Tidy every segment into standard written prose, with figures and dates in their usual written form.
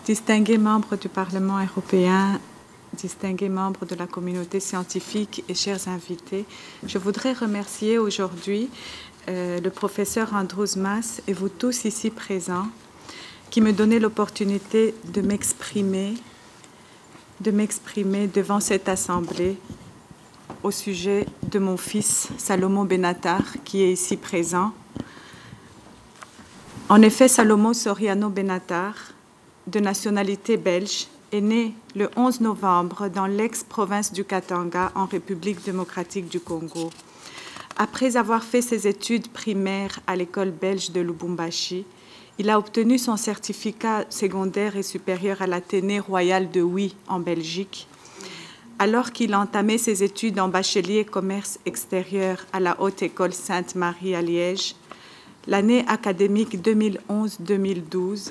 Distingués membres du Parlement européen, distingués membres de la communauté scientifique et chers invités, je voudrais remercier aujourd'hui le professeur Andrus Mas et vous tous ici présents qui me donnaient l'opportunité de m'exprimer devant cette assemblée au sujet de mon fils Salomon Benatar qui est ici présent. En effet, Salomon Soriano Benatar, de nationalité belge, est né le 11 novembre dans l'ex-province du Katanga en République démocratique du Congo. Après avoir fait ses études primaires à l'école belge de Lubumbashi, il a obtenu son certificat secondaire et supérieur à l'Athénée royal de Huy en Belgique. Alors qu'il entamait ses études en bachelier commerce extérieur à la Haute École Sainte-Marie à Liège, l'année académique 2011-2012,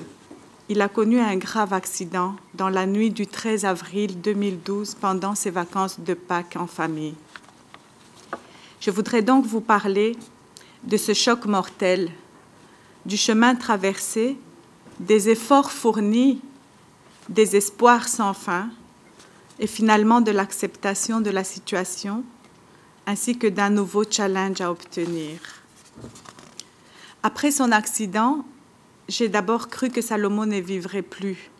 il a connu un grave accident dans la nuit du 13 avril 2012 pendant ses vacances de Pâques en famille. Je voudrais donc vous parler de ce choc mortel, du chemin traversé, des efforts fournis, des espoirs sans fin et finalement de l'acceptation de la situation ainsi que d'un nouveau challenge à obtenir. Après son accident, j'ai d'abord cru que Salomon ne vivrait plus,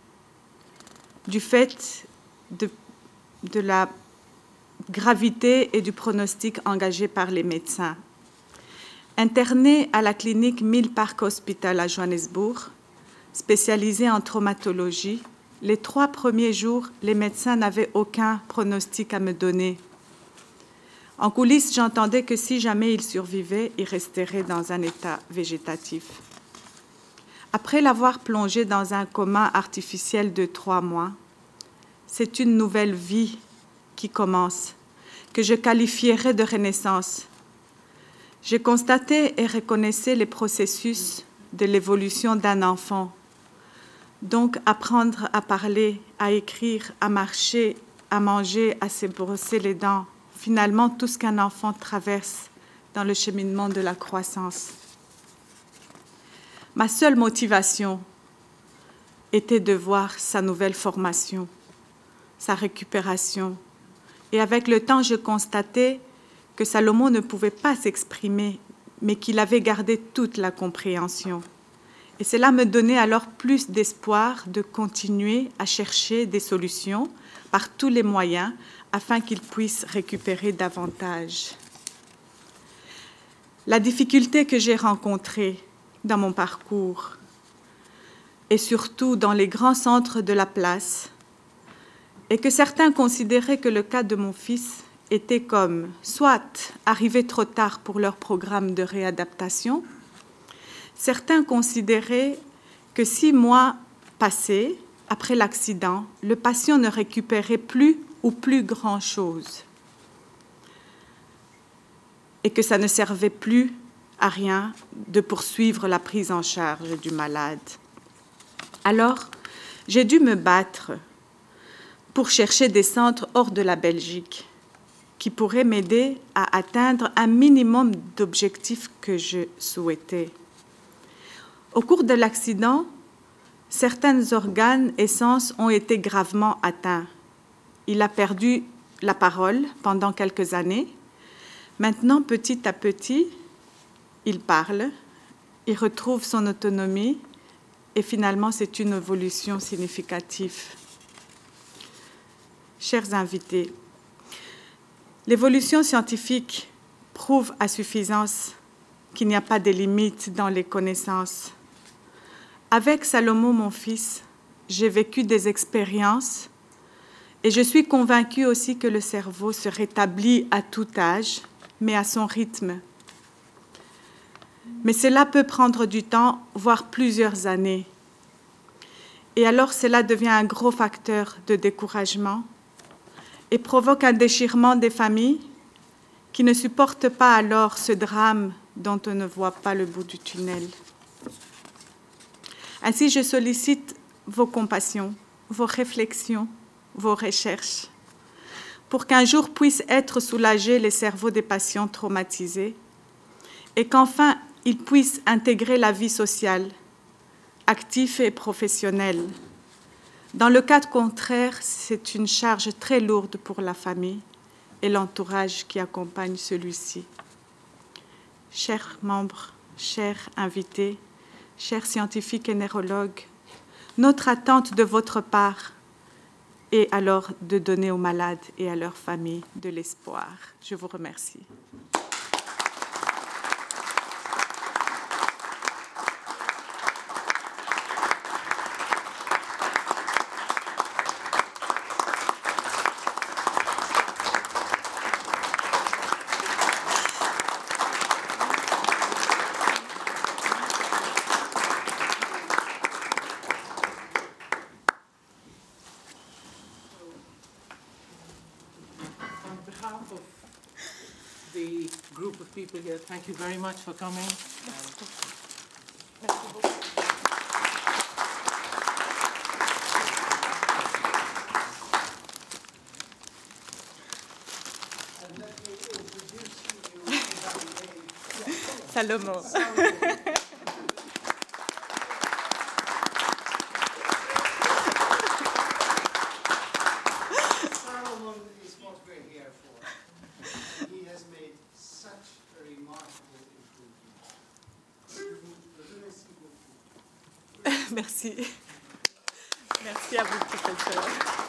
du fait de la gravité et du pronostic engagé par les médecins. Interné à la clinique Mill Park Hospital à Johannesburg, spécialisée en traumatologie, les 3 premiers jours, les médecins n'avaient aucun pronostic à me donner. En coulisses, j'entendais que si jamais il survivait, il resterait dans un état végétatif. Après l'avoir plongé dans un coma artificiel de 3 mois, c'est une nouvelle vie qui commence, que je qualifierais de renaissance. J'ai constaté et reconnaissais les processus de l'évolution d'un enfant. Donc, apprendre à parler, à écrire, à marcher, à manger, à se brosser les dents, finalement tout ce qu'un enfant traverse dans le cheminement de la croissance. Ma seule motivation était de voir sa nouvelle formation, sa récupération. Et avec le temps, je constatais que Salomon ne pouvait pas s'exprimer, mais qu'il avait gardé toute la compréhension. Et cela me donnait alors plus d'espoir de continuer à chercher des solutions par tous les moyens afin qu'il puisse récupérer davantage. La difficulté que j'ai rencontrée dans mon parcours et surtout dans les grands centres de la place est que certains considéraient que le cas de mon fils était comme soit arrivé trop tard pour leur programme de réadaptation, certains considéraient que 6 mois passés après l'accident, le patient ne récupérait plus ou plus grand-chose et que ça ne servait plus à rien de poursuivre la prise en charge du malade. Alors, j'ai dû me battre pour chercher des centres hors de la Belgique qui pourraient m'aider à atteindre un minimum d'objectifs que je souhaitais. Au cours de l'accident, certains organes et sens ont été gravement atteints. Il a perdu la parole pendant quelques années. Maintenant, petit à petit, il parle, il retrouve son autonomie et finalement, c'est une évolution significative. Chers invités, l'évolution scientifique prouve à suffisance qu'il n'y a pas de limites dans les connaissances. Avec Salomon, mon fils, j'ai vécu des expériences et je suis convaincue aussi que le cerveau se rétablit à tout âge, mais à son rythme. Mais cela peut prendre du temps, voire plusieurs années. Et alors cela devient un gros facteur de découragement et provoque un déchirement des familles qui ne supportent pas alors ce drame dont on ne voit pas le bout du tunnel. Ainsi, je sollicite vos compassions, vos réflexions, vos recherches, pour qu'un jour puissent être soulagés les cerveaux des patients traumatisés et qu'enfin ils puissent intégrer la vie sociale, actifs et professionnels, Dans le cas contraire, c'est une charge très lourde pour la famille et l'entourage qui accompagne celui-ci. Chers membres, chers invités, chers scientifiques et neurologues, notre attente de votre part est alors de donner aux malades et à leurs familles de l'espoir. Je vous remercie. The group of people here, thank you very much for coming. Salomon. Salomon is what we're here for. He has made such a remarkable improvement. Merci. Merci à vous, professeur.